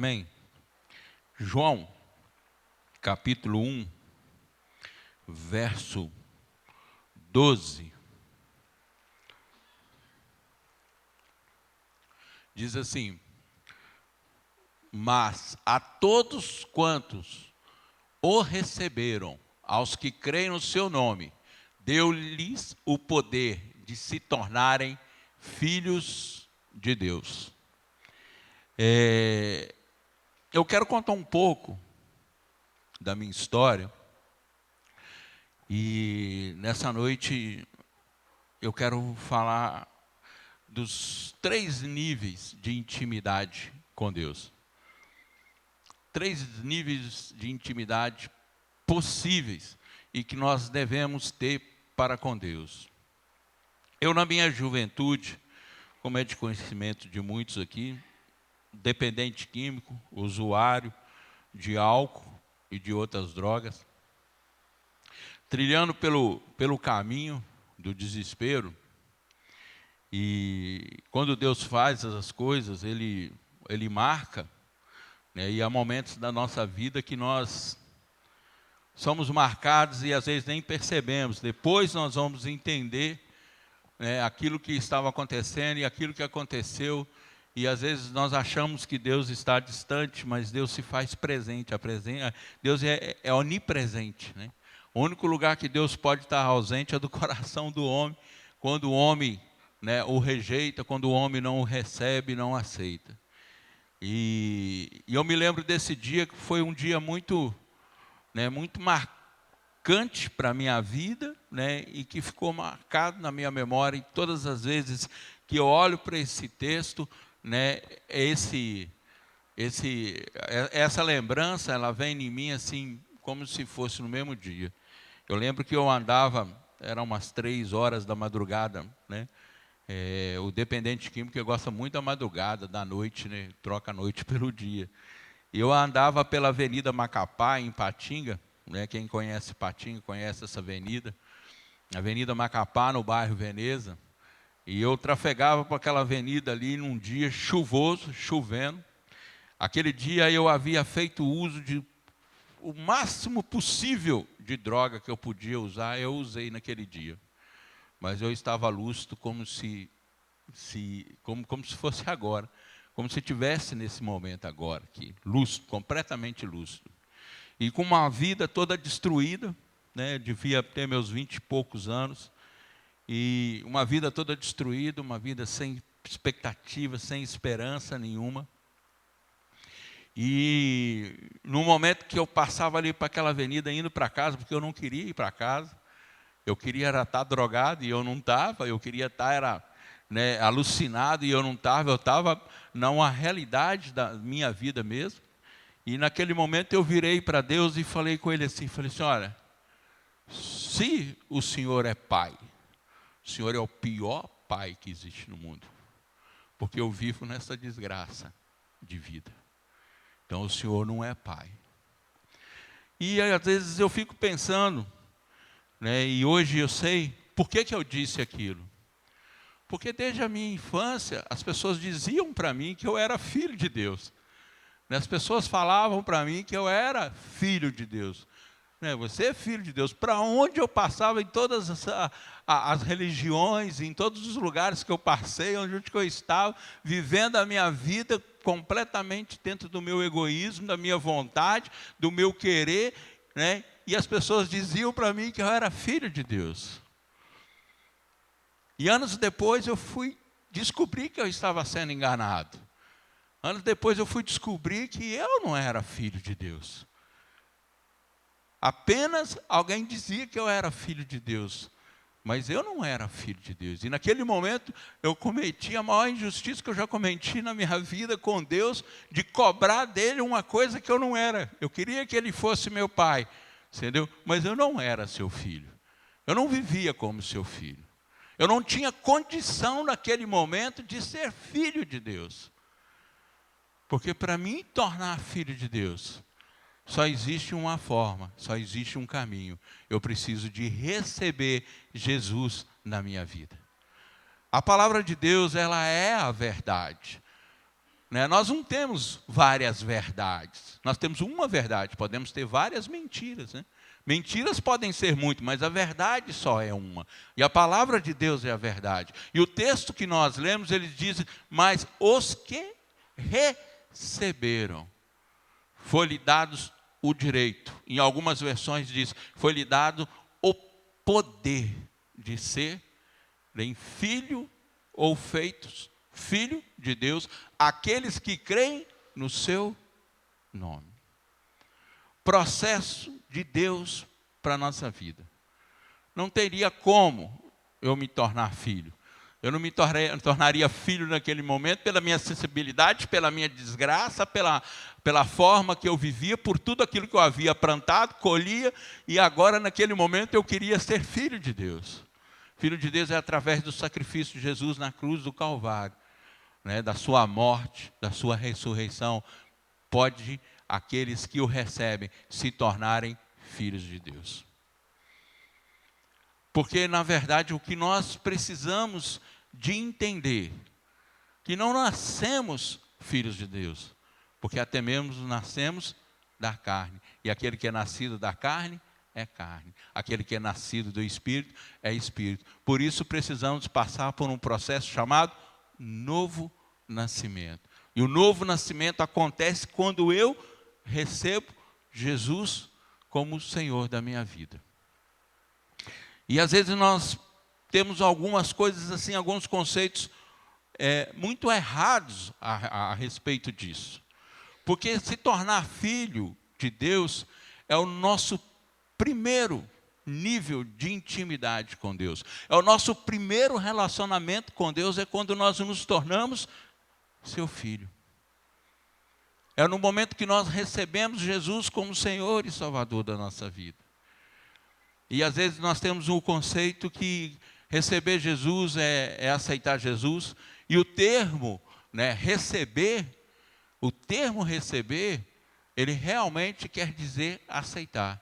Amém? João, capítulo 1, verso 12. Diz assim: mas a todos quantos o receberam, aos que creem no seu nome, deu-lhes o poder de se tornarem filhos de Deus. Eu quero contar um pouco da minha história. E nessa noite eu quero falar dos 3 níveis de intimidade com Deus. 3 níveis de intimidade possíveis e que nós devemos ter para com Deus. Eu, na minha juventude, como é de conhecimento de muitos aqui, dependente químico, usuário de álcool e de outras drogas, trilhando pelo caminho do desespero. E quando Deus faz essas coisas, Ele marca, né? E há momentos da nossa vida que nós somos marcados e às vezes nem percebemos. Depois nós vamos entender, né, aquilo que estava acontecendo e aquilo que aconteceu. E às vezes nós achamos que Deus está distante, mas Deus se faz presente. Deus é onipresente, né? O único lugar que Deus pode estar ausente é do coração do homem, quando o homem, né, o rejeita, quando o homem não o recebe, não aceita. E eu me lembro desse dia, que foi um dia muito, né, muito marcante para a minha vida, né, e que ficou marcado na minha memória. E todas as vezes que eu olho para esse texto, né, essa lembrança, ela vem em mim assim, como se fosse no mesmo dia. Eu lembro que eu andava, eram umas 3 horas da madrugada, né? O dependente químico gosta muito da madrugada, da noite, né? Troca a noite pelo dia. E eu andava pela Avenida Macapá, em Ipatinga, né? Quem conhece Ipatinga conhece essa avenida. Avenida Macapá, no bairro Veneza. E eu trafegava por aquela avenida ali num dia chuvoso, chovendo. Aquele dia eu havia feito uso de o máximo possível de droga que eu podia usar, eu usei naquele dia. Mas eu estava lúcido como se fosse agora. Como se estivesse nesse momento agora aqui. Lúcido, completamente lúcido. E com uma vida toda destruída, né, devia ter meus 20 e poucos anos. E uma vida toda destruída, uma vida sem expectativa, sem esperança nenhuma. E no momento que eu passava ali para aquela avenida, indo para casa, porque eu não queria ir para casa, eu queria estar drogado e eu não estava, eu queria estar né, alucinado e eu não estava, eu estava numa realidade da minha vida mesmo. E naquele momento eu virei para Deus e falei com Ele assim, olha, se o Senhor é Pai, o Senhor é o pior pai que existe no mundo, porque eu vivo nessa desgraça de vida. Então o Senhor não é Pai. E às vezes eu fico pensando, né, e hoje eu sei, por que eu disse aquilo? Porque desde a minha infância, as pessoas diziam para mim que eu era filho de Deus. As pessoas falavam para mim que eu era filho de Deus. Você é filho de Deus. Para onde eu passava, em todas as religiões, em todos os lugares que eu passei, onde eu estava, vivendo a minha vida completamente dentro do meu egoísmo, da minha vontade, do meu querer, né? E as pessoas diziam para mim que eu era filho de Deus. E anos depois eu fui descobrir que eu estava sendo enganado. Anos depois eu fui descobrir que eu não era filho de Deus. Apenas alguém dizia que eu era filho de Deus, mas eu não era filho de Deus. E naquele momento eu cometi a maior injustiça que eu já cometi na minha vida com Deus, de cobrar dele uma coisa que eu não era. Eu queria que ele fosse meu pai, entendeu? Mas eu não era seu filho. Eu não vivia como seu filho. Eu não tinha condição naquele momento de ser filho de Deus. Porque para mim tornar filho de Deus, só existe uma forma, só existe um caminho. Eu preciso de receber Jesus na minha vida. A palavra de Deus, ela é a verdade. né? Nós não temos várias verdades. Nós temos uma verdade, podemos ter várias mentiras, né? Mentiras podem ser muito, mas a verdade só é uma. E a palavra de Deus é a verdade. E o texto que nós lemos, ele diz, mas os que receberam, foi-lhe dado o direito. Em algumas versões diz, foi-lhe dado o poder de serem filho ou feitos filho de Deus, aqueles que creem no seu nome. Processo de Deus para a nossa vida. Não teria como eu me tornar filho. Eu não me tornaria filho naquele momento pela minha sensibilidade, pela minha desgraça, pela forma que eu vivia, por tudo aquilo que eu havia plantado, colhia, e agora naquele momento eu queria ser filho de Deus. Filho de Deus é através do sacrifício de Jesus na cruz do Calvário, né, da sua morte, da sua ressurreição. Pode aqueles que o recebem se tornarem filhos de Deus. Porque, na verdade, o que nós precisamos de entender, que não nascemos filhos de Deus, porque até mesmo nascemos da carne. E aquele que é nascido da carne, é carne. Aquele que é nascido do Espírito, é Espírito. Por isso precisamos passar por um processo chamado novo nascimento. E o novo nascimento acontece quando eu recebo Jesus como o Senhor da minha vida. E às vezes nós temos algumas coisas assim, alguns conceitos muito errados a respeito disso. Porque se tornar filho de Deus é o nosso primeiro nível de intimidade com Deus. É o nosso primeiro relacionamento com Deus, é quando nós nos tornamos seu filho. É no momento que nós recebemos Jesus como Senhor e Salvador da nossa vida. E às vezes nós temos um conceito que receber Jesus é aceitar Jesus. E o termo, né, receber, ele realmente quer dizer aceitar.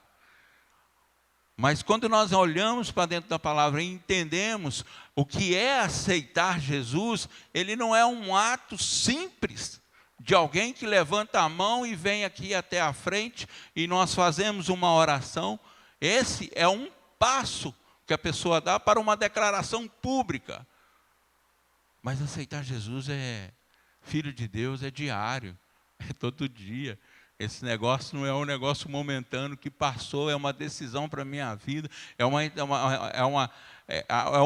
Mas quando nós olhamos para dentro da palavra e entendemos o que é aceitar Jesus, ele não é um ato simples de alguém que levanta a mão e vem aqui até a frente e nós fazemos uma oração. Esse é um passo que a pessoa dá para uma declaração pública. Mas aceitar Jesus filho de Deus, é diário, é todo dia. Esse negócio não é um negócio momentâneo que passou, é uma decisão para a minha vida, é um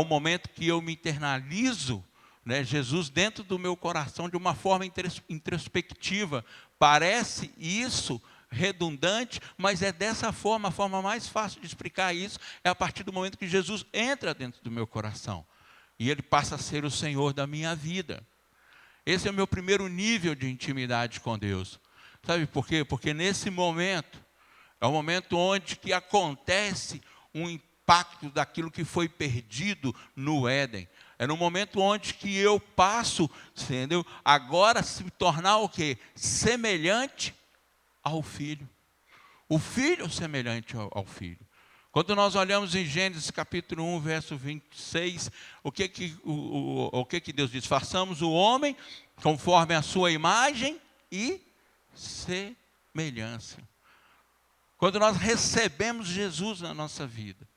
momento que eu me internalizo, né, Jesus dentro do meu coração de uma forma introspectiva. Parece isso redundante, mas é dessa forma, a forma mais fácil de explicar isso é a partir do momento que Jesus entra dentro do meu coração e ele passa a ser o Senhor da minha vida. Esse é o meu primeiro nível de intimidade com Deus. Sabe por quê? Porque nesse momento, é o momento onde que acontece um impacto daquilo que foi perdido no Éden. É no momento onde que eu passo, entendeu? Agora se tornar o quê? Semelhante ao Filho. O Filho semelhante ao Filho. Quando nós olhamos em Gênesis capítulo 1, verso 26, o que Deus diz? Façamos o homem conforme a sua imagem e semelhança. Quando nós recebemos Jesus na nossa vida,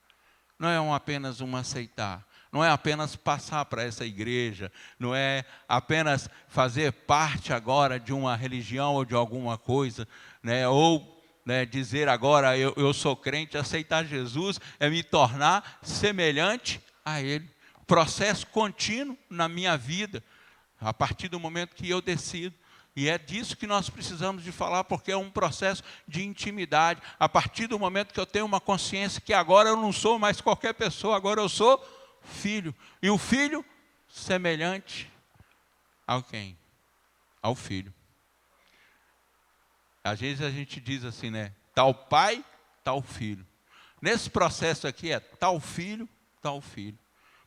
não é apenas um aceitar, não é apenas passar para essa igreja, não é apenas fazer parte agora de uma religião ou de alguma coisa, né? Ou dizer agora eu sou crente, aceitar Jesus é me tornar semelhante a Ele. Processo contínuo na minha vida, a partir do momento que eu decido. E é disso que nós precisamos de falar, porque é um processo de intimidade. A partir do momento que eu tenho uma consciência que agora eu não sou mais qualquer pessoa, agora eu sou filho. E o filho semelhante ao quem? Ao filho. Às vezes a gente diz assim, né? Tal pai, tal filho. Nesse processo aqui é tal filho, tal filho.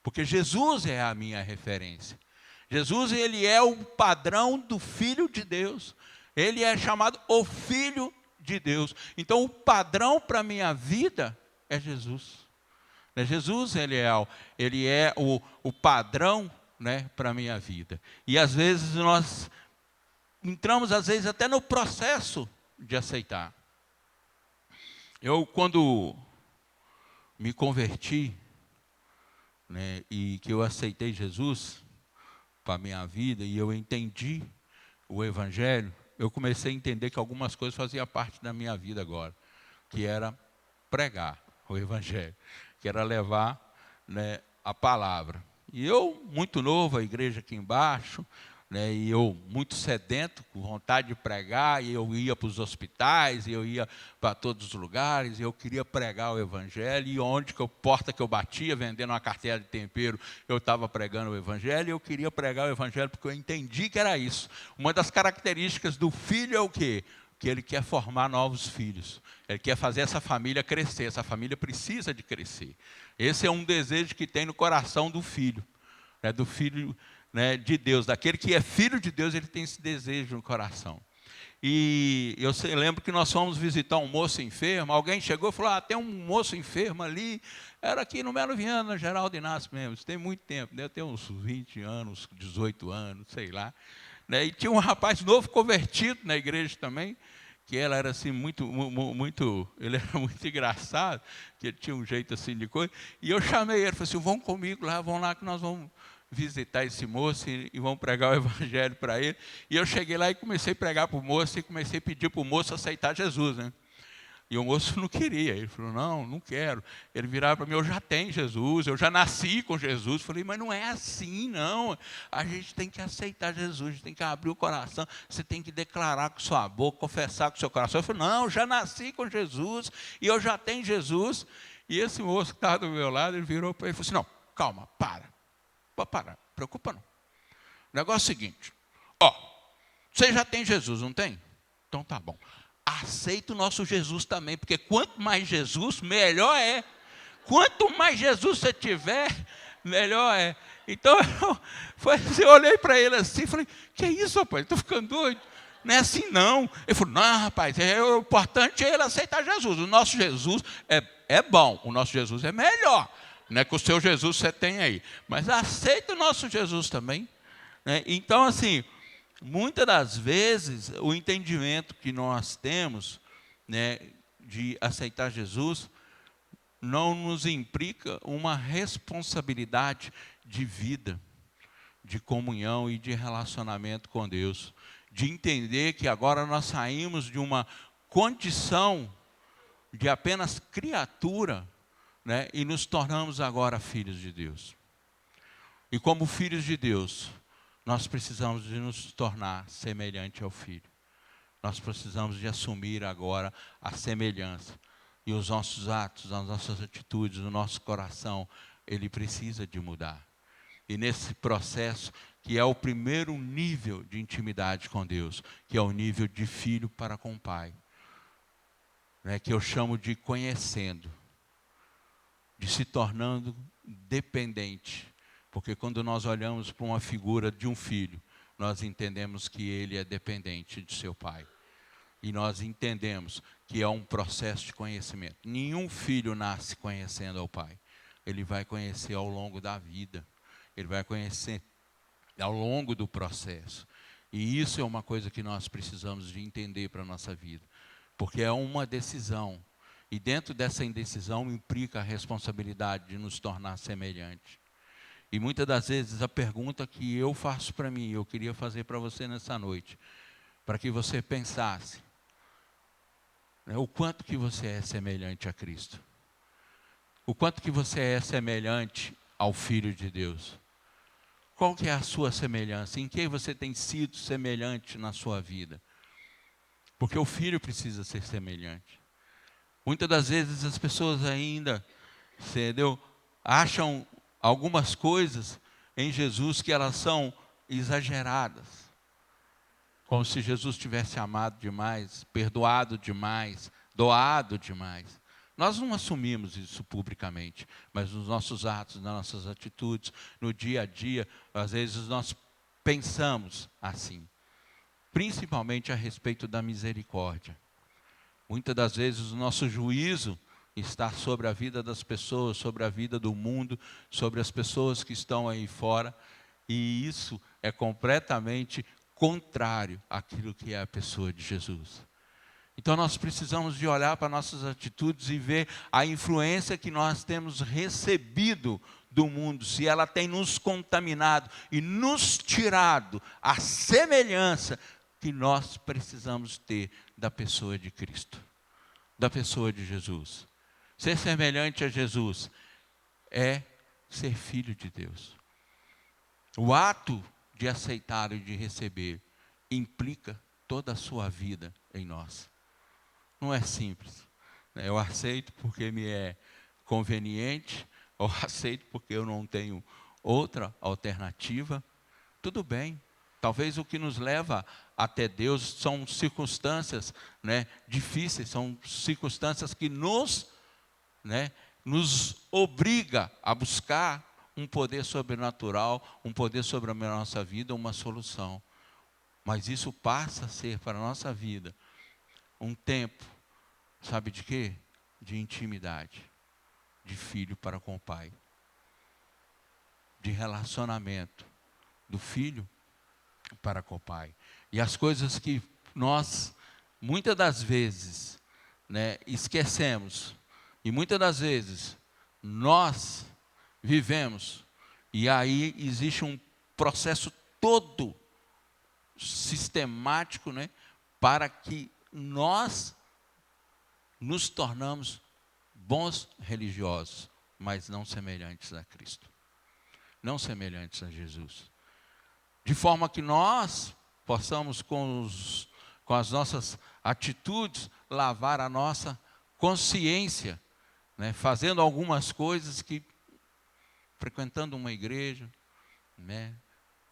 Porque Jesus é a minha referência. Jesus, ele é o padrão do Filho de Deus. Ele é chamado o Filho de Deus. Então, o padrão para a minha vida é Jesus. Jesus, ele é o padrão, né, para a minha vida. E às vezes nós entramos às vezes até no processo de aceitar. Eu, quando me converti, né, e que eu aceitei Jesus para a minha vida, e eu entendi o Evangelho, eu comecei a entender que algumas coisas faziam parte da minha vida agora, que era pregar o Evangelho, que era levar, né, a palavra. E eu, muito novo, a igreja aqui embaixo, né, e eu muito sedento, com vontade de pregar, e eu ia para os hospitais, e eu ia para todos os lugares, e eu queria pregar o Evangelho, e onde porta que eu batia, vendendo uma carteira de tempero, eu estava pregando o Evangelho, e eu queria pregar o Evangelho porque eu entendi que era isso. Uma das características do filho é o quê? Que ele quer formar novos filhos, ele quer fazer essa família crescer, essa família precisa de crescer. Esse é um desejo que tem no coração do filho, né, do filho, né, de Deus, daquele que é filho de Deus, ele tem esse desejo no coração. E eu lembro que nós fomos visitar um moço enfermo, alguém chegou e falou, tem um moço enfermo ali, era aqui no Melo Viana, Geraldo Inácio mesmo, isso tem muito tempo, deve ter uns 20 anos, 18 anos, sei lá. Né? E tinha um rapaz novo convertido na igreja também, que ele era assim ele era muito engraçado, que ele tinha um jeito assim de coisa, e eu chamei ele, falei assim, vão comigo lá, vão lá que nós vamos visitar esse moço e vão pregar o Evangelho para ele. E eu cheguei lá e comecei a pregar para o moço, e comecei a pedir para o moço aceitar Jesus, né? E o moço não queria, ele falou, não quero. Ele virava para mim, eu já tenho Jesus, eu já nasci com Jesus. Eu falei, mas não é assim, não. A gente tem que aceitar Jesus, a gente tem que abrir o coração, você tem que declarar com sua boca, confessar com seu coração. Eu falei, não, eu já nasci com Jesus, e eu já tenho Jesus. E esse moço que estava do meu lado, ele virou para ele e falou assim, não, calma, pode parar, preocupa não. O negócio é o seguinte, você já tem Jesus, não tem? Então tá bom. Aceita o nosso Jesus também, porque quanto mais Jesus, melhor é. Quanto mais Jesus você tiver, melhor é. Então, eu olhei para ele assim e falei, que é isso, rapaz? Estou ficando doido. Não é assim, não. Ele falou, não, rapaz, o importante é ele aceitar Jesus. O nosso Jesus é bom, o nosso Jesus é melhor. Não é que o seu Jesus você tem aí. Mas aceita o nosso Jesus também. Né? Então, assim, muitas das vezes, o entendimento que nós temos, né, de aceitar Jesus não nos implica uma responsabilidade de vida, de comunhão e de relacionamento com Deus. De entender que agora nós saímos de uma condição de apenas criatura, né, e nos tornamos agora filhos de Deus. E como filhos de Deus, nós precisamos de nos tornar semelhante ao Filho. Nós precisamos de assumir agora a semelhança. E os nossos atos, as nossas atitudes, o nosso coração, ele precisa de mudar. E nesse processo, que é o primeiro nível de intimidade com Deus, que é o nível de filho para com o Pai, né, que eu chamo de conhecendo, de se tornando dependente. Porque quando nós olhamos para uma figura de um filho, nós entendemos que ele é dependente de seu pai. E nós entendemos que é um processo de conhecimento. Nenhum filho nasce conhecendo ao pai. Ele vai conhecer ao longo da vida. Ele vai conhecer ao longo do processo. E isso é uma coisa que nós precisamos de entender para a nossa vida. Porque é uma decisão. E dentro dessa indecisão implica a responsabilidade de nos tornar semelhante. E muitas das vezes a pergunta que eu faço para mim, eu queria fazer para você nessa noite, para que você pensasse, né, o quanto que você é semelhante a Cristo. O quanto que você é semelhante ao Filho de Deus. Qual que é a sua semelhança? Em que você tem sido semelhante na sua vida? Porque o Filho precisa ser semelhante. Muitas das vezes as pessoas ainda, entendeu, acham algumas coisas em Jesus que elas são exageradas. Como se Jesus tivesse amado demais, perdoado demais, doado demais. Nós não assumimos isso publicamente, mas nos nossos atos, nas nossas atitudes, no dia a dia, às vezes nós pensamos assim. Principalmente a respeito da misericórdia. Muitas das vezes o nosso juízo está sobre a vida das pessoas, sobre a vida do mundo, sobre as pessoas que estão aí fora. E isso é completamente contrário àquilo que é a pessoa de Jesus. Então nós precisamos de olhar para nossas atitudes e ver a influência que nós temos recebido do mundo, se ela tem nos contaminado e nos tirado a semelhança que nós precisamos ter da pessoa de Cristo, da pessoa de Jesus. Ser semelhante a Jesus é ser filho de Deus. O ato de aceitar e de receber implica toda a sua vida em nós. Não é simples. Eu aceito porque me é conveniente, ou aceito porque eu não tenho outra alternativa. Tudo bem. Talvez o que nos leva até Deus são circunstâncias, difíceis, são circunstâncias que nos obriga a buscar um poder sobrenatural, um poder sobre a nossa vida, uma solução. Mas isso passa a ser para a nossa vida um tempo, sabe de quê? De intimidade, de filho para com o pai, de relacionamento do filho para com o pai. E as coisas que nós, muitas das vezes, esquecemos, e muitas das vezes, nós vivemos, e aí existe um processo todo sistemático, para que nós nos tornamos bons religiosos, mas não semelhantes a Cristo, não semelhantes a Jesus. De forma que nós possamos, com as nossas atitudes, lavar a nossa consciência, fazendo algumas coisas que, frequentando uma igreja,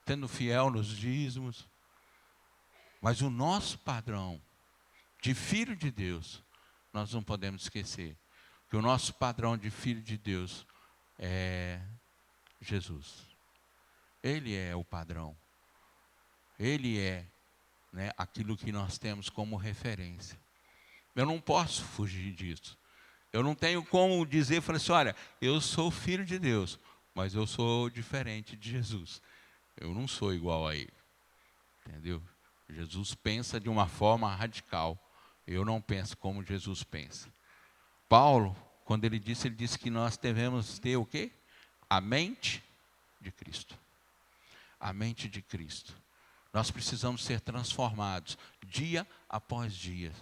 sendo fiel nos dízimos, mas o nosso padrão de filho de Deus, nós não podemos esquecer que o nosso padrão de filho de Deus é Jesus. Ele é o padrão. Ele é, aquilo que nós temos como referência. Eu não posso fugir disso. Eu não tenho como dizer, falar assim, olha, eu sou filho de Deus, mas eu sou diferente de Jesus. Eu não sou igual a ele. Entendeu? Jesus pensa de uma forma radical. Eu não penso como Jesus pensa. Paulo, quando ele disse que nós devemos ter o quê? A mente de Cristo. A mente de Cristo. Nós precisamos ser transformados dia após dia.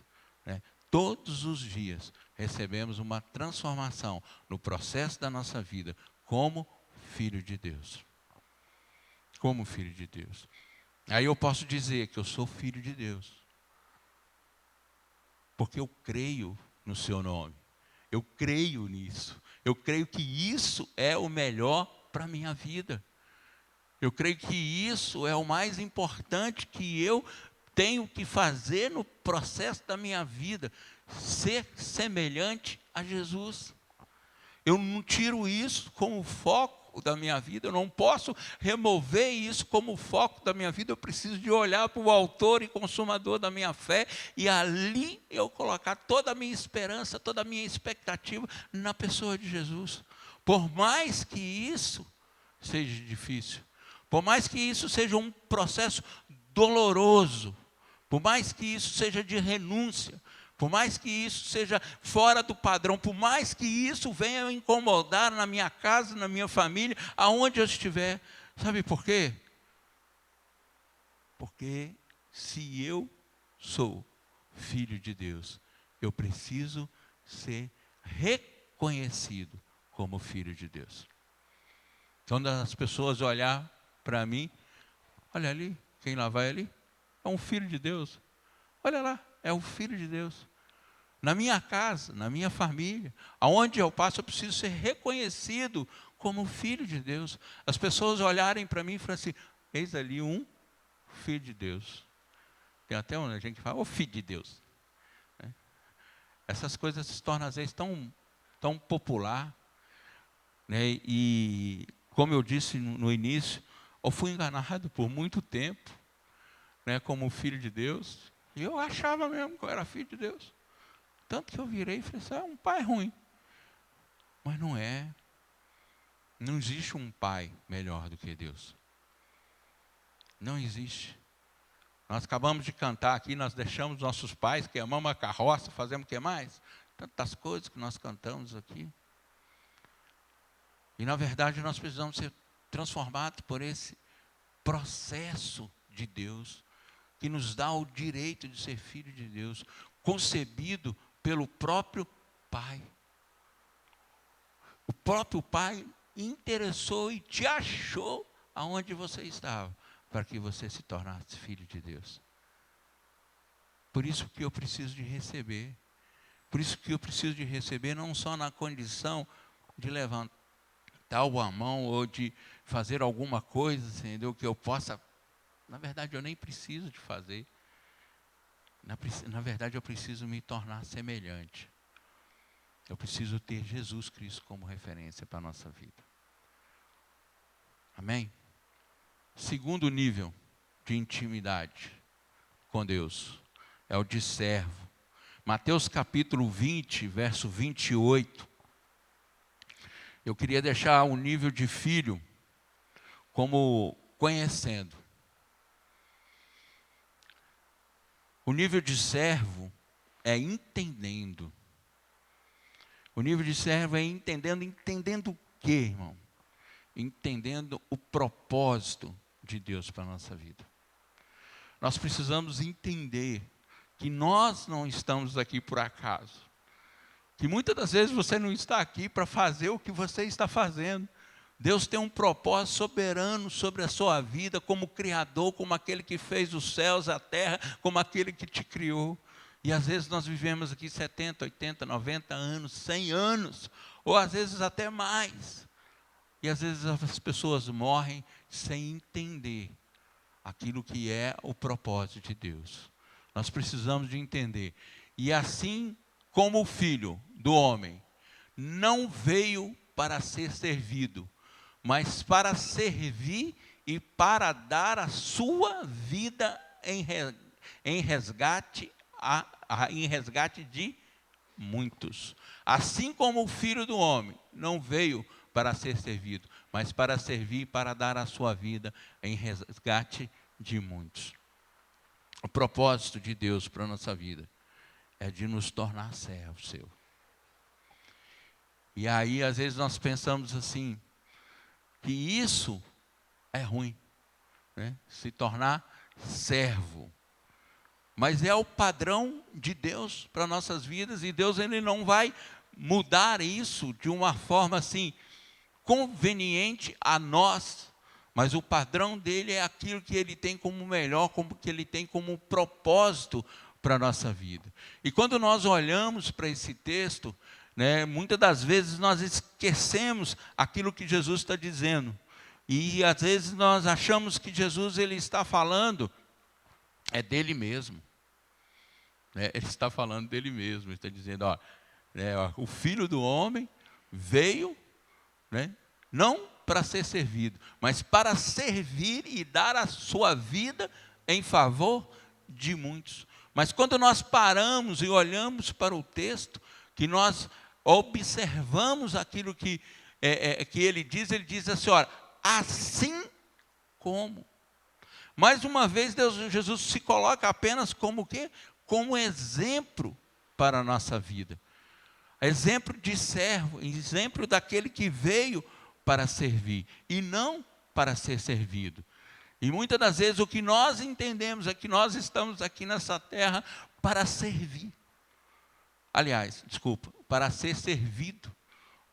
Todos os dias recebemos uma transformação no processo da nossa vida como filho de Deus. Como filho de Deus. Aí eu posso dizer que eu sou filho de Deus. Porque eu creio no seu nome. Eu creio nisso. Eu creio que isso é o melhor para a minha vida. Eu creio que isso é o mais importante que eu tenho que fazer no processo da minha vida. Ser semelhante a Jesus. Eu não tiro isso como foco da minha vida, eu não posso remover isso como foco da minha vida, eu preciso de olhar para o autor e consumador da minha fé, e ali eu colocar toda a minha esperança, toda a minha expectativa na pessoa de Jesus. Por mais que isso seja difícil, por mais que isso seja um processo doloroso, por mais que isso seja de renúncia, por mais que isso seja fora do padrão, por mais que isso venha incomodar na minha casa, na minha família, aonde eu estiver. Sabe por quê? Porque se eu sou filho de Deus, eu preciso ser reconhecido como filho de Deus. Quando as pessoas olhar para mim, olha ali, quem lá vai ali? É um filho de Deus. Olha lá, é o filho de Deus. Na minha casa, na minha família, aonde eu passo, eu preciso ser reconhecido como filho de Deus. As pessoas olharem para mim e falarem assim, eis ali um filho de Deus. Tem até uma gente que fala, ô filho de Deus. Essas coisas se tornam às vezes tão popular. E como eu disse no início, eu fui enganado por muito tempo, como filho de Deus. E eu achava mesmo que eu era filho de Deus. Tanto que eu virei e falei assim, é um pai ruim. Mas não é. Não existe um pai melhor do que Deus. Não existe. Nós acabamos de cantar aqui, nós deixamos nossos pais, queimamos a carroça, fazemos o que mais? Tantas coisas que nós cantamos aqui. E na verdade nós precisamos ser transformados por esse processo de Deus, que nos dá o direito de ser filho de Deus, concebido pelo próprio Pai. O próprio Pai interessou e te achou aonde você estava, para que você se tornasse filho de Deus. Por isso que eu preciso de receber. Por isso que eu preciso de receber não só na condição de levantar a mão ou de fazer alguma coisa, entendeu? Que eu possa. Na verdade, eu nem preciso de fazer. Na verdade, eu preciso me tornar semelhante. Eu preciso ter Jesus Cristo como referência para a nossa vida. Amém? Segundo nível de intimidade com Deus é o de servo. Mateus capítulo 20, verso 28. Eu queria deixar o nível de filho como conhecendo. O nível de servo é entendendo. O nível de servo é entendendo. Entendendo o quê, irmão? Entendendo o propósito de Deus para a nossa vida. Nós precisamos entender que nós não estamos aqui por acaso. Que muitas das vezes você não está aqui para fazer o que você está fazendo. Deus tem um propósito soberano sobre a sua vida, como Criador, como aquele que fez os céus, a terra, como aquele que te criou. E às vezes nós vivemos aqui 70, 80, 90 anos, 100 anos, ou às vezes até mais. E às vezes as pessoas morrem sem entender aquilo que é o propósito de Deus. Nós precisamos de entender. E assim como o Filho do homem não veio para ser servido, mas para servir e para dar a sua vida em resgate de muitos. Assim como o Filho do homem não veio para ser servido, mas para servir e para dar a sua vida em resgate de muitos. O propósito de Deus para a nossa vida é de nos tornar servo seu. E aí, às vezes, nós pensamos assim, que isso é ruim, né? Se tornar servo. Mas é o padrão de Deus para nossas vidas, e Deus ele não vai mudar isso de uma forma assim, conveniente a nós, mas o padrão dele é aquilo que ele tem como melhor, como que ele tem como propósito para a nossa vida. E quando nós olhamos para esse texto, né, muitas das vezes nós esquecemos aquilo que Jesus está dizendo. E às vezes nós achamos que Jesus ele está falando dele mesmo. Né? Ele está falando dele mesmo. Ele está dizendo, ó, o Filho do homem veio, né, não para ser servido, mas para servir e dar a sua vida em favor de muitos. Mas quando nós paramos e olhamos para o texto, que nós observamos aquilo que ele diz assim, olha, assim como. Mais uma vez, Jesus se coloca apenas como o quê? Como exemplo para a nossa vida. Exemplo de servo, exemplo daquele que veio para servir e não para ser servido. E muitas das vezes o que nós entendemos é que nós estamos aqui nessa terra para servir. Aliás, para ser servido,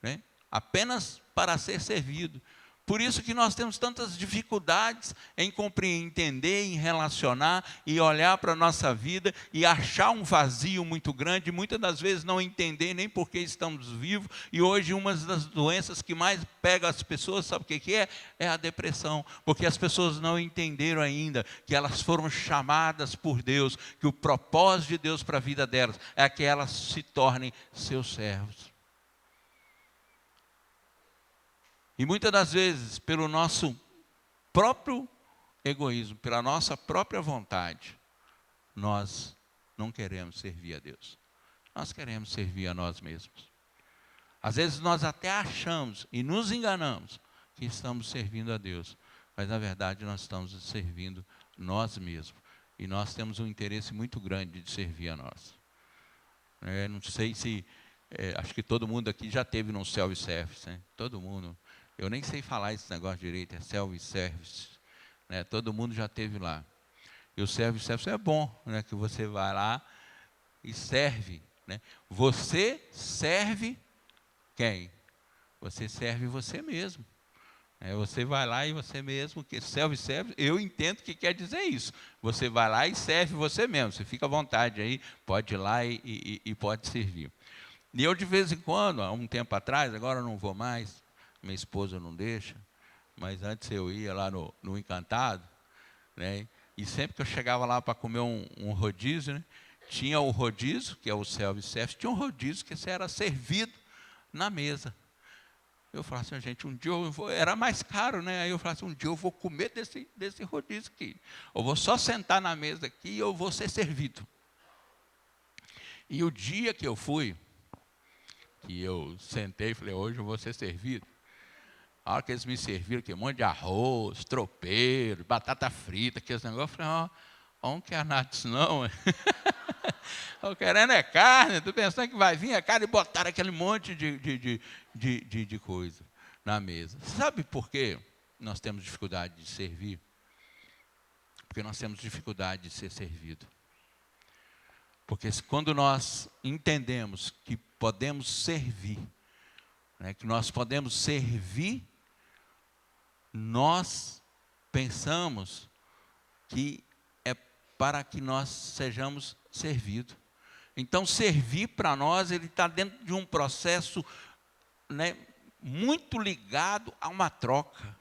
né? Apenas para ser servido. Por isso que nós temos tantas dificuldades em compreender, entender, em relacionar e olhar para a nossa vida e achar um vazio muito grande, muitas das vezes não entender nem por que estamos vivos. E hoje uma das doenças que mais pega as pessoas, sabe o que é? É a depressão, porque as pessoas não entenderam ainda que elas foram chamadas por Deus, que o propósito de Deus para a vida delas é que elas se tornem seus servos. E muitas das vezes, pelo nosso próprio egoísmo, pela nossa própria vontade, nós não queremos servir a Deus. Nós queremos servir a nós mesmos. Às vezes nós até achamos e nos enganamos que estamos servindo a Deus, mas na verdade nós estamos servindo nós mesmos. E nós temos um interesse muito grande de servir a nós. Não sei se... acho que todo mundo aqui já teve num self-service, né? Todo mundo. Eu nem sei falar esse negócio direito, é self-service. Né? Todo mundo já teve lá. E o self-service é bom, né? Que você vai lá e serve. Né? Você serve quem? Você serve você mesmo. Você vai lá e você mesmo, que self-service, eu entendo que quer dizer isso. Você vai lá e serve você mesmo. Você fica à vontade aí, pode ir lá e pode servir. E eu, de vez em quando, há um tempo atrás, agora eu não vou mais, minha esposa não deixa, mas antes eu ia lá no Encantado, né? E sempre que eu chegava lá para comer um rodízio, né? Tinha o rodízio, que é o self-service, tinha um rodízio que você era servido na mesa. Eu falava assim, gente, um dia eu vou, era mais caro, né? Aí eu falava assim, um dia eu vou comer desse rodízio aqui. Eu vou só sentar na mesa aqui e eu vou ser servido. E o dia que eu fui, que eu sentei e falei, hoje eu vou ser servido. A hora que eles me serviram, que um monte de arroz, tropeiro, batata frita, aqueles negócios, eu falei, não quer nada disso não. Estou querendo é carne, estou pensando que vai vir a carne e botar aquele monte de coisa na mesa. Sabe por quê nós temos dificuldade de servir? Porque nós temos dificuldade de ser servido. Porque quando nós entendemos que podemos servir, né, que nós podemos servir, nós pensamos que é para que nós sejamos servidos. Então, servir para nós, ele está dentro de um processo, né, muito ligado a uma troca.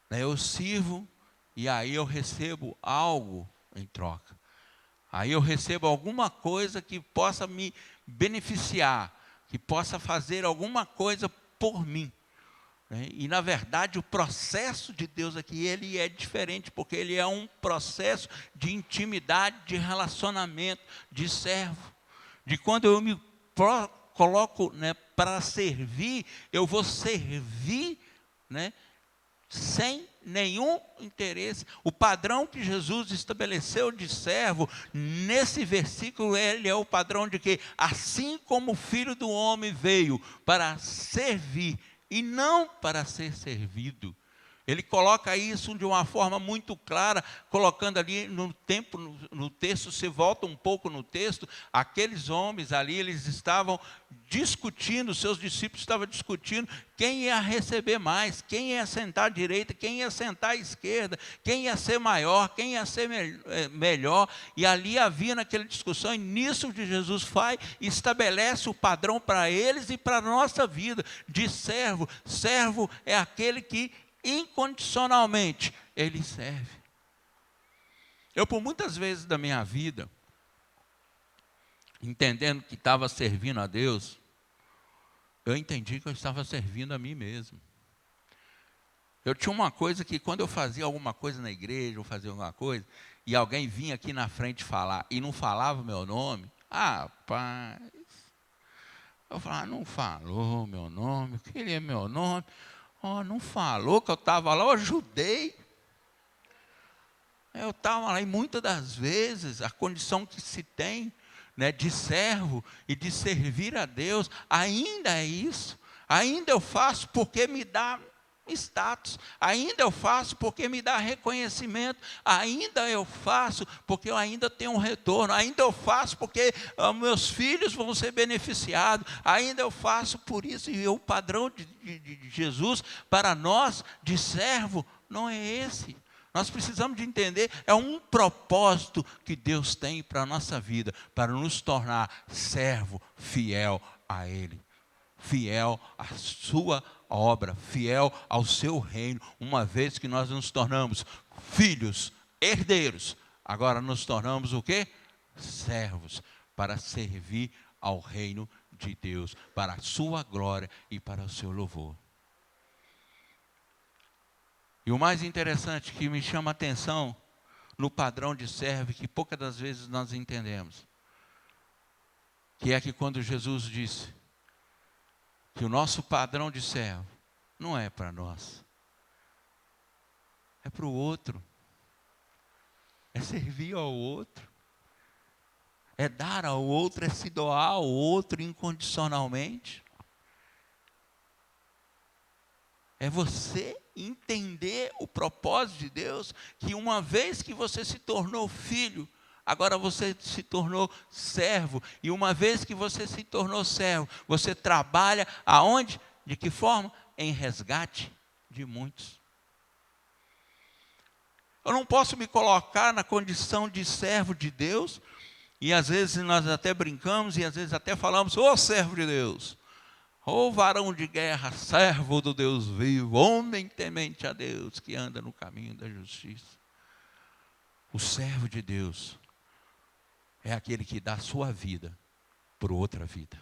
Eu sirvo e aí eu recebo algo em troca. Aí eu recebo alguma coisa que possa me beneficiar, que possa fazer alguma coisa por mim. E, na verdade, o processo de Deus aqui, ele é diferente, porque ele é um processo de intimidade, de relacionamento, de servo. De quando eu me coloco, né, para servir, eu vou servir, né, sem nenhum interesse. O padrão que Jesus estabeleceu de servo, nesse versículo, ele é o padrão de que, assim como o Filho do Homem veio para servir, e não para ser servido. Ele coloca isso de uma forma muito clara, colocando ali no texto, se volta um pouco no texto, aqueles homens ali, eles estavam discutindo, seus discípulos estavam discutindo quem ia receber mais, quem ia sentar à direita, quem ia sentar à esquerda, quem ia ser maior, quem ia ser melhor, e ali havia naquela discussão, e nisso de Jesus faz e estabelece o padrão para eles e para a nossa vida, de servo. Servo é aquele que incondicionalmente ele serve. Eu, por muitas vezes da minha vida, entendendo que estava servindo a Deus, eu entendi que eu estava servindo a mim mesmo. Eu tinha uma coisa que quando eu fazia alguma coisa na igreja, ou fazia alguma coisa, e alguém vinha aqui na frente falar, e não falava o meu nome, rapaz, eu falava, não falou meu nome, o que ele é meu nome? Não falou que eu estava lá, eu ajudei. Eu estava lá, e muitas das vezes, a condição que se tem, né, de servo e de servir a Deus, ainda é isso. Ainda eu faço porque me dá status, ainda eu faço porque me dá reconhecimento, ainda eu faço porque eu ainda tenho um retorno, ainda eu faço porque meus filhos vão ser beneficiados, ainda eu faço por isso. E o padrão de Jesus para nós, de servo, não é esse. Nós precisamos de entender, é um propósito que Deus tem para a nossa vida, para nos tornar servo fiel a Ele, fiel à sua obra, fiel ao seu reino. Uma vez que nós nos tornamos filhos, herdeiros, agora nos tornamos o quê? Servos, para servir ao reino de Deus, para a sua glória e para o seu louvor. E o mais interessante que me chama a atenção no padrão de servo, que poucas das vezes nós entendemos, que é que quando Jesus disse que o nosso padrão de servo não é para nós, é para o outro. é servir ao outro, é dar ao outro, é se doar ao outro incondicionalmente. É você entender o propósito de Deus, que uma vez que você se tornou filho, agora você se tornou servo. E uma vez que você se tornou servo, você trabalha aonde? De que forma? Em resgate de muitos. Eu não posso me colocar na condição de servo de Deus, e às vezes nós até brincamos, e às vezes até falamos, ô servo de Deus, ô varão de guerra, servo do Deus vivo, homem temente a Deus, que anda no caminho da justiça. O servo de Deus é aquele que dá a sua vida por outra vida.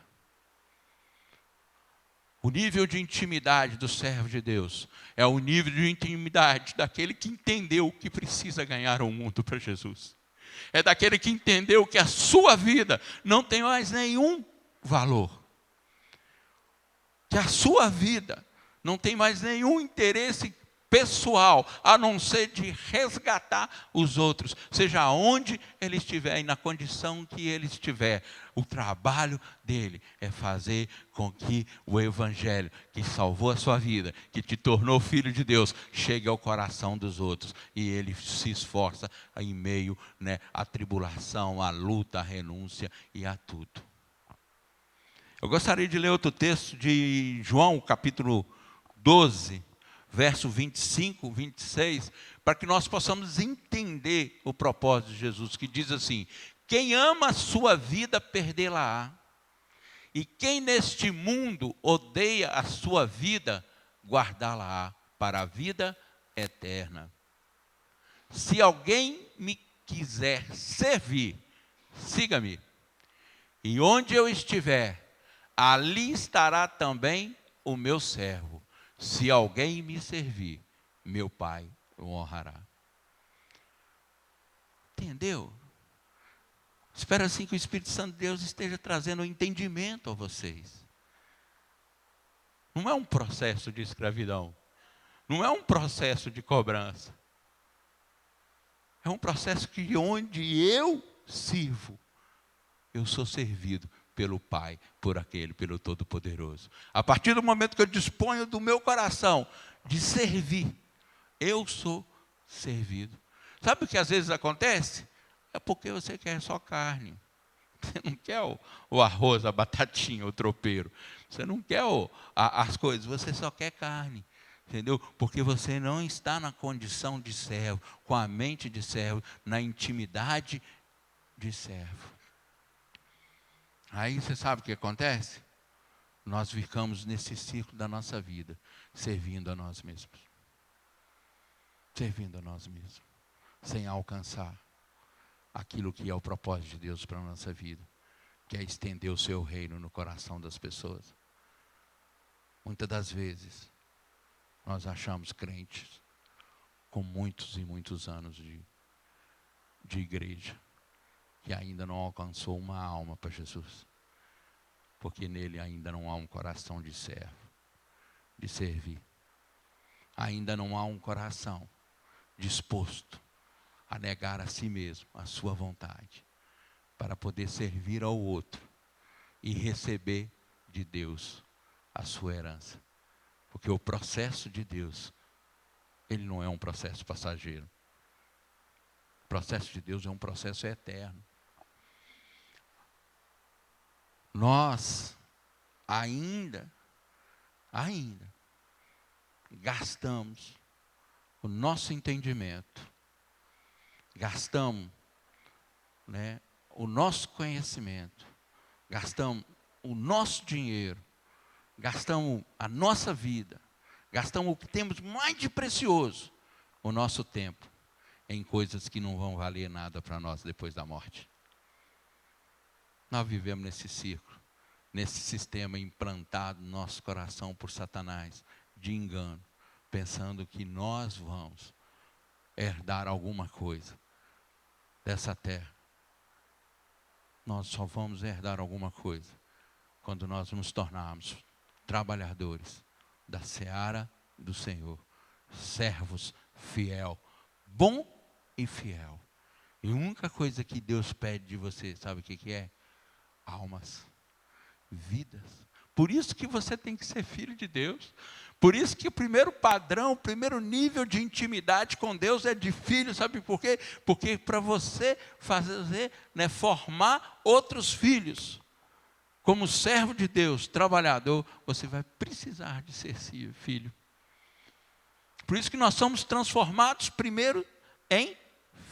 O nível de intimidade do servo de Deus é o nível de intimidade daquele que entendeu que precisa ganhar o mundo para Jesus. É daquele que entendeu que a sua vida não tem mais nenhum valor. Que a sua vida não tem mais nenhum interesse pessoal, a não ser de resgatar os outros, seja onde ele estiver e na condição que ele estiver. O trabalho dele é fazer com que o evangelho que salvou a sua vida, que te tornou filho de Deus, chegue ao coração dos outros. E ele se esforça em meio, à tribulação, à luta, à renúncia e a tudo. Eu gostaria de ler outro texto de João, capítulo 12, verso 25, 26, para que nós possamos entender o propósito de Jesus, que diz assim: quem ama a sua vida, perdê-la-á. E quem neste mundo odeia a sua vida, guardá-la-á para a vida eterna. Se alguém me quiser servir, siga-me. E onde eu estiver, ali estará também o meu servo. Se alguém me servir, meu Pai o honrará. Entendeu? Espero assim que o Espírito Santo de Deus esteja trazendo entendimento a vocês. Não é um processo de escravidão. Não é um processo de cobrança. É um processo que onde eu sirvo, eu sou servido pelo Pai, pelo Todo-Poderoso. A partir do momento que eu disponho do meu coração de servir, eu sou servido. Sabe o que às vezes acontece? É porque você quer só carne. Você não quer o arroz, a batatinha, o tropeiro. Você não quer as coisas, você só quer carne. Entendeu? Porque você não está na condição de servo, com a mente de servo, na intimidade de servo. Aí você sabe o que acontece? Nós ficamos nesse ciclo da nossa vida, servindo a nós mesmos. Servindo a nós mesmos. Sem alcançar aquilo que é o propósito de Deus para a nossa vida, que é estender o seu reino no coração das pessoas. Muitas das vezes, nós achamos crentes com muitos e muitos anos de igreja, que ainda não alcançou uma alma para Jesus, porque nele ainda não há um coração de servo, de servir. Ainda não há um coração disposto a negar a si mesmo, a sua vontade, para poder servir ao outro e receber de Deus a sua herança. Porque o processo de Deus, ele não é um processo passageiro. O processo de Deus é um processo eterno. Nós ainda gastamos o nosso entendimento, gastamos, o nosso conhecimento, gastamos o nosso dinheiro, gastamos a nossa vida, gastamos o que temos mais de precioso, o nosso tempo, em coisas que não vão valer nada para nós depois da morte. Nós vivemos nesse círculo, nesse sistema implantado no nosso coração por Satanás, de engano, pensando que nós vamos herdar alguma coisa dessa terra. Nós só vamos herdar alguma coisa quando nós nos tornarmos trabalhadores da seara do Senhor, servos fiel, bom e fiel. E a única coisa que Deus pede de você, sabe o que é? Almas, vidas. Por isso que você tem que ser filho de Deus. Por isso que o primeiro padrão, o primeiro nível de intimidade com Deus é de filho. Sabe por quê? Porque para você fazer, né, formar outros filhos, como servo de Deus, trabalhador, você vai precisar de ser filho. Por isso que nós somos transformados primeiro em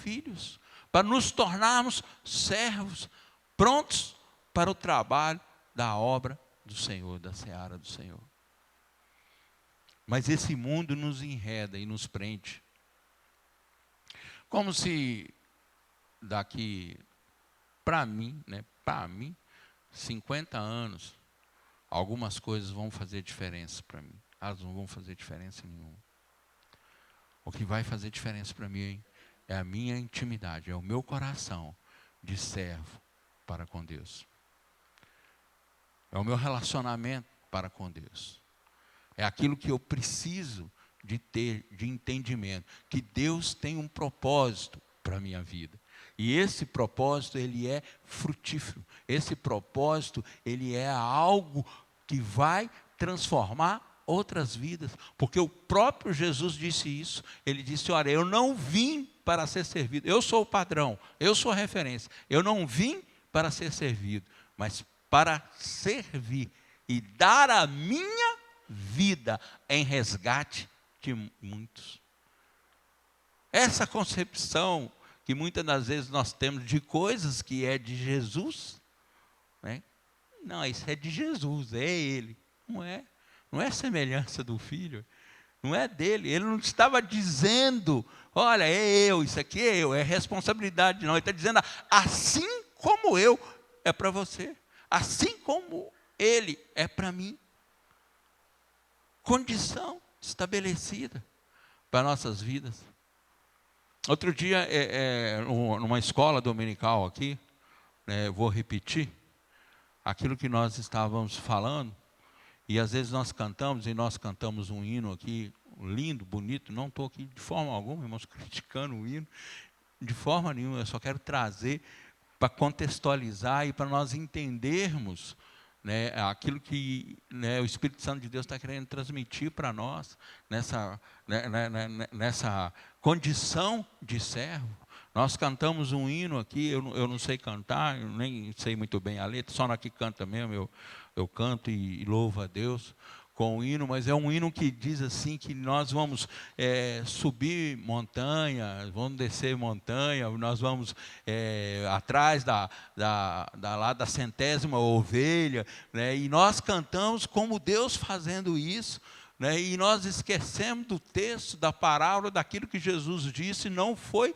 filhos, para nos tornarmos servos, prontos para o trabalho da obra do Senhor, da seara do Senhor. Mas esse mundo nos enreda e nos prende. Como se daqui, para mim, 50 anos, algumas coisas vão fazer diferença para mim. Elas não vão fazer diferença nenhuma. O que vai fazer diferença para mim é a minha intimidade, é o meu coração de servo para com Deus. É o meu relacionamento para com Deus. É aquilo que eu preciso de ter, de entendimento. Que Deus tem um propósito para a minha vida. E esse propósito, ele é frutífero. Esse propósito, ele é algo que vai transformar outras vidas. Porque o próprio Jesus disse isso. Ele disse, olha, eu não vim para ser servido. Eu sou o padrão, eu sou a referência. Eu não vim para ser servido, mas para servir e dar a minha vida em resgate de muitos. Essa concepção que muitas das vezes nós temos de coisas que é de Jesus, né? Não, isso é de Jesus, é Ele. Não é semelhança do Filho, não é dele. Ele não estava dizendo, olha, é eu, isso aqui é eu, é responsabilidade, não. Ele está dizendo, assim como eu, é para você. Assim como Ele é para mim. Condição estabelecida para nossas vidas. Outro dia, numa escola dominical aqui, vou repetir aquilo que nós estávamos falando, e às vezes nós cantamos um hino aqui, lindo, bonito, não estou aqui de forma alguma, irmãos, criticando o hino, de forma nenhuma, eu só quero trazer para contextualizar e para nós entendermos, né, aquilo que, né, o Espírito Santo de Deus está querendo transmitir para nós, nessa condição de servo. Nós cantamos um hino aqui, eu não sei cantar, eu nem sei muito bem a letra, só na que canta mesmo, eu canto e louvo a Deus com o hino, mas é um hino que diz assim, que nós vamos subir montanha, vamos descer montanha, nós vamos atrás da 100ª ovelha, né, e nós cantamos como Deus fazendo isso, né, e nós esquecemos do texto, da parábola, daquilo que Jesus disse, não foi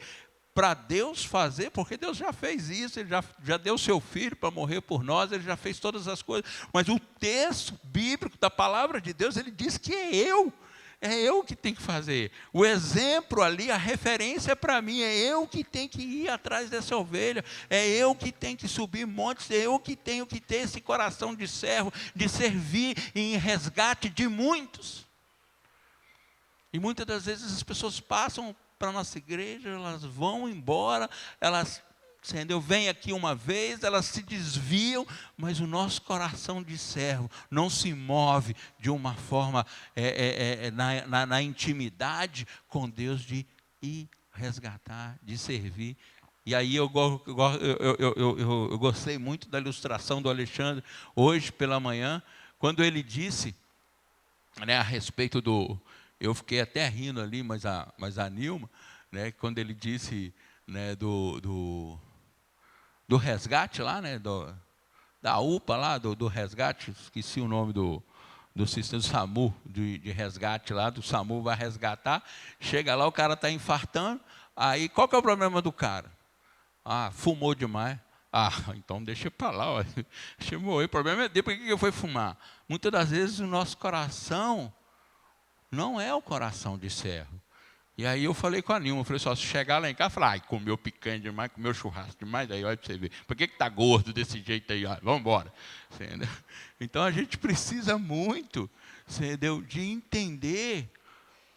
para Deus fazer, porque Deus já fez isso, Ele já deu seu Filho para morrer por nós, Ele já fez todas as coisas, mas o texto bíblico da palavra de Deus, ele diz que é eu que tenho que fazer. O exemplo ali, a referência para mim, é eu que tenho que ir atrás dessa ovelha, é eu que tenho que subir montes, é eu que tenho que ter esse coração de servo, de servir em resgate de muitos. E muitas das vezes as pessoas passam para a nossa igreja, elas vão embora, elas, entendeu? Vêm aqui uma vez, elas se desviam, mas o nosso coração de servo não se move de uma forma na intimidade com Deus, de ir resgatar, de servir. E aí eu gostei muito da ilustração do Alexandre, hoje pela manhã, quando ele disse, né, a respeito do... Eu fiquei até rindo ali, mas a Nilma, né, quando ele disse, né, do resgate lá, né, da UPA lá, do resgate, esqueci o nome do sistema do SAMU, de resgate lá, do SAMU vai resgatar, chega lá, o cara está infartando, aí qual que é o problema do cara? Fumou demais. Então deixa para lá, ó. Deixa eu morrer, o problema é dele, por que eu fui fumar? Muitas das vezes o nosso coração não é o coração de servo. E aí eu falei com a Nilma, eu falei só, se chegar lá em casa, falar, comeu picanha demais, comeu churrasco demais, aí olha para você ver, por que está gordo desse jeito aí? Vamos embora. Então a gente precisa muito, entendeu, de entender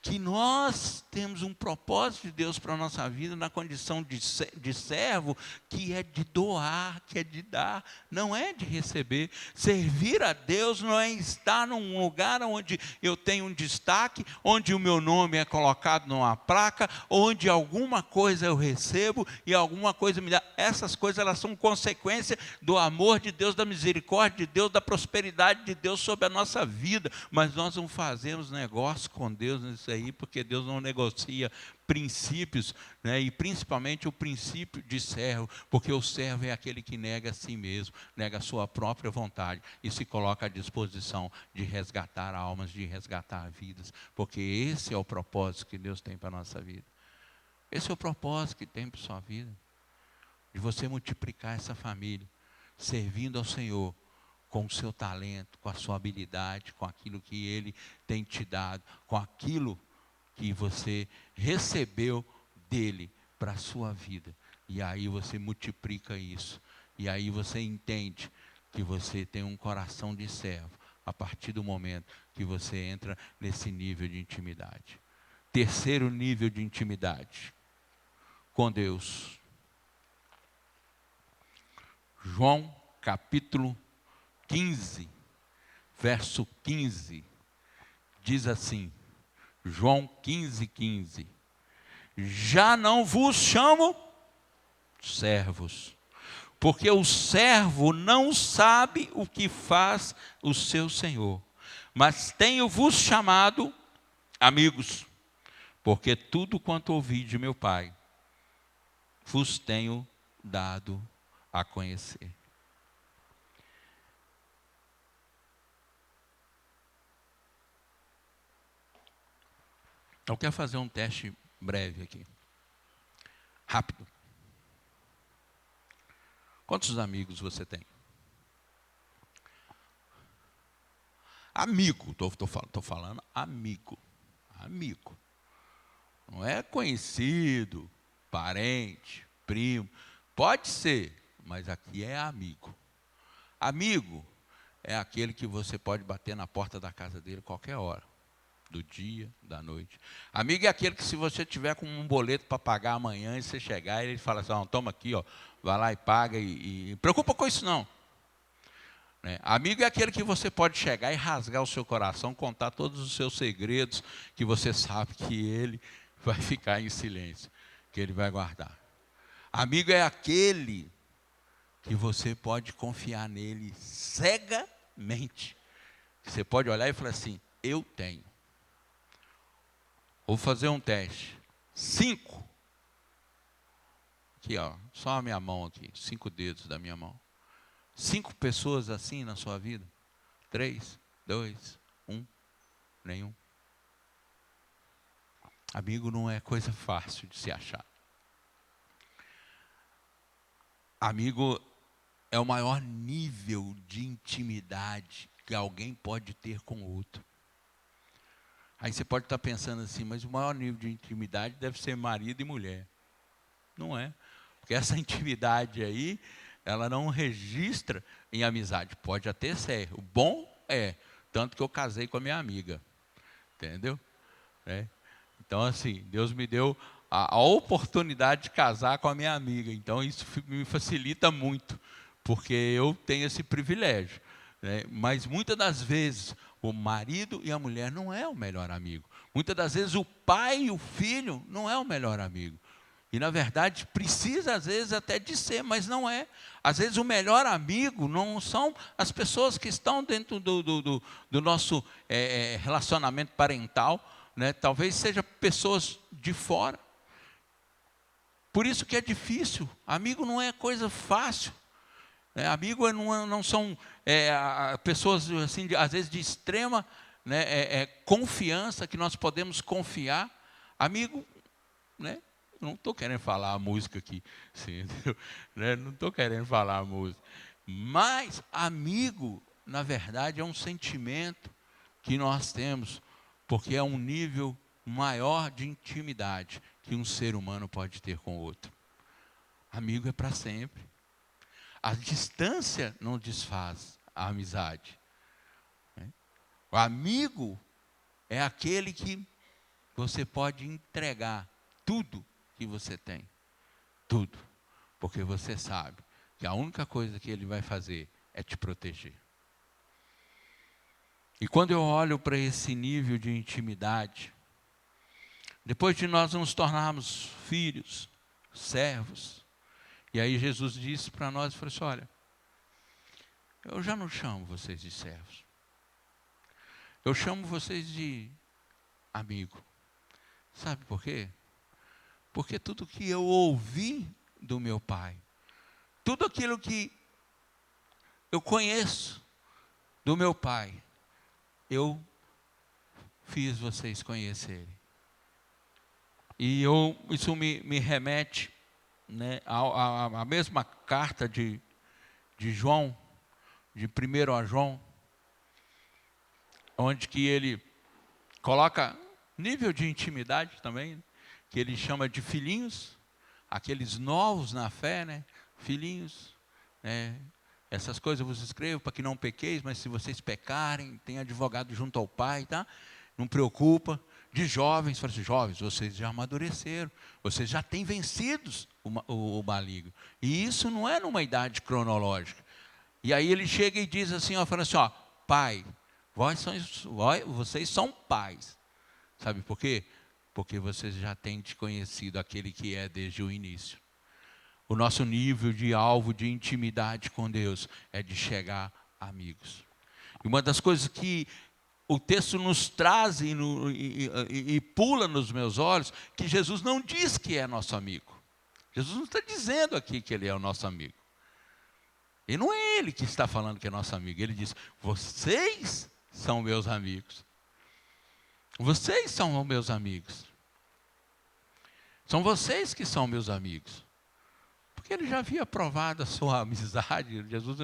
que nós temos um propósito de Deus para a nossa vida na condição de servo, que é de doar, que é de dar, não é de receber. Servir a Deus não é estar num lugar onde eu tenho um destaque, onde o meu nome é colocado numa placa, onde alguma coisa eu recebo e alguma coisa me dá. Essas coisas, elas são consequência do amor de Deus, da misericórdia de Deus, da prosperidade de Deus sobre a nossa vida. Mas nós não fazemos negócio com Deus nisso aí, porque Deus não negocia princípios, né? E principalmente o princípio de servo, porque o servo é aquele que nega a si mesmo, nega a sua própria vontade e se coloca à disposição de resgatar almas, de resgatar vidas, porque esse é o propósito que Deus tem para a nossa vida. Esse é o propósito que tem para a sua vida, de você multiplicar essa família, servindo ao Senhor, com o seu talento, com a sua habilidade, com aquilo que Ele tem te dado, com aquilo que você recebeu dEle para a sua vida. E aí você multiplica isso. E aí você entende que você tem um coração de servo, a partir do momento que você entra nesse nível de intimidade. Terceiro nível de intimidade com Deus. João capítulo 15, verso 15, diz assim, João 15, 15, já não vos chamo servos, porque o servo não sabe o que faz o seu senhor, mas tenho-vos chamado amigos, porque tudo quanto ouvi de meu Pai, vos tenho dado a conhecer. Eu quero fazer um teste breve aqui. Rápido. Quantos amigos você tem? Amigo, estou falando amigo. Amigo. Não é conhecido, parente, primo. Pode ser, mas aqui é amigo. Amigo é aquele que você pode bater na porta da casa dele qualquer hora. Do dia, da noite. Amigo é aquele que, se você tiver com um boleto para pagar amanhã e você chegar, ele fala assim, oh, toma aqui, ó, vai lá e paga e preocupa com isso não. Né? Amigo é aquele que você pode chegar e rasgar o seu coração, contar todos os seus segredos, que você sabe que ele vai ficar em silêncio, que ele vai guardar. Amigo é aquele que você pode confiar nele cegamente. Você pode olhar e falar assim, eu tenho. Vou fazer um teste. 5. Aqui, ó, só a minha mão aqui. 5 dedos da minha mão. 5 pessoas assim na sua vida? 3, 2, 1, nenhum. Amigo não é coisa fácil de se achar. Amigo é o maior nível de intimidade que alguém pode ter com o outro. Aí você pode estar pensando assim, mas o maior nível de intimidade deve ser marido e mulher. Não é. Porque essa intimidade aí, ela não registra em amizade. Pode até ser. O bom é, tanto que eu casei com a minha amiga. Entendeu? É. Então, assim, Deus me deu a oportunidade de casar com a minha amiga. Então, isso me facilita muito, porque eu tenho esse privilégio. Né? Mas, muitas das vezes, o marido e a mulher não é o melhor amigo. Muitas das vezes, o pai e o filho não é o melhor amigo. E, na verdade, precisa, às vezes, até de ser, mas não é. Às vezes, o melhor amigo não são as pessoas que estão dentro do nosso relacionamento parental, né? Talvez sejam pessoas de fora. Por isso que é difícil. Amigo não é coisa fácil. Amigo não são pessoas, assim, às vezes, de extrema, né, confiança, que nós podemos confiar. Amigo, né? Não estou querendo falar a música aqui, sim, né? Não estou querendo falar a música. Mas amigo, na verdade, é um sentimento que nós temos, porque é um nível maior de intimidade que um ser humano pode ter com o outro. Amigo é para sempre. A distância não desfaz a amizade. O amigo é aquele que você pode entregar tudo que você tem. Tudo. Porque você sabe que a única coisa que Ele vai fazer é te proteger. E quando eu olho para esse nível de intimidade, depois de nós nos tornarmos filhos, servos, e aí Jesus disse para nós, falou assim, olha, eu já não chamo vocês de servos. Eu chamo vocês de amigo. Sabe por quê? Porque tudo que eu ouvi do meu Pai, tudo aquilo que eu conheço do meu Pai, eu fiz vocês conhecerem. E isso me remete, né, à mesma carta de João, de 1 a João, onde que ele coloca nível de intimidade também, que ele chama de filhinhos, aqueles novos na fé, né? Filhinhos, né? Essas coisas eu vos escrevo para que não pequeis, mas se vocês pecarem, tem advogado junto ao Pai, tá? Não preocupa. De jovens, fala assim, jovens, vocês já amadureceram, vocês já têm vencido o maligno. E isso não é numa idade cronológica. E aí ele chega e diz assim, ó, fala assim, ó, pai, vocês são pais. Sabe por quê? Porque vocês já têm te conhecido aquele que é desde o início. O nosso nível de alvo de intimidade com Deus é de chegar a amigos. E uma das coisas que o texto nos traz e pula nos meus olhos, que Jesus não diz que é nosso amigo. Jesus não está dizendo aqui que Ele é o nosso amigo. E não é Ele que está falando que é nosso amigo. Ele diz, vocês são meus amigos. Vocês são meus amigos. São vocês que são meus amigos. Porque Ele já havia provado a sua amizade. Jesus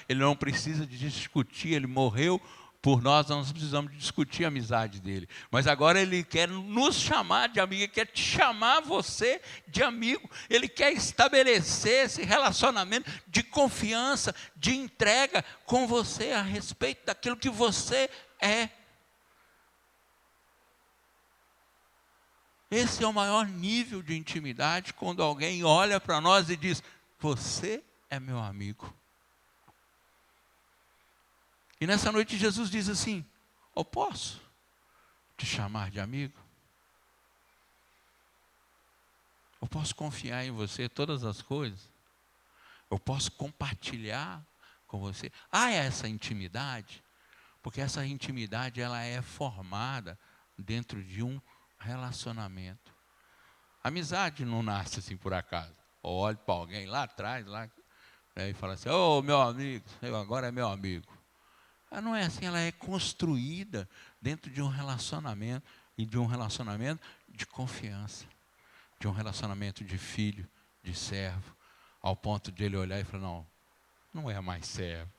Ele não precisa de discutir, Ele morreu por nós, não precisamos discutir a amizade dele. Mas agora Ele quer nos chamar de amigo, Ele quer te chamar você de amigo. Ele quer estabelecer esse relacionamento de confiança, de entrega com você a respeito daquilo que você é. Esse é o maior nível de intimidade, quando alguém olha para nós e diz, você é meu amigo. E nessa noite Jesus diz assim, eu posso te chamar de amigo? Eu posso confiar em você todas as coisas? Eu posso compartilhar com você? Há essa intimidade? Porque essa intimidade ela é formada dentro de um relacionamento. A amizade não nasce assim por acaso. Eu olho para alguém lá atrás, né, e falo assim, ô meu amigo, agora é meu amigo. Ela não é assim, ela é construída dentro de um relacionamento, e de um relacionamento de confiança, de um relacionamento de filho, de servo, ao ponto de ele olhar e falar, não é mais servo.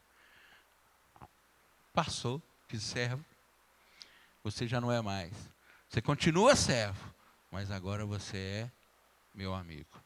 Passou de servo, você já não é mais. Você continua servo, mas agora você é meu amigo.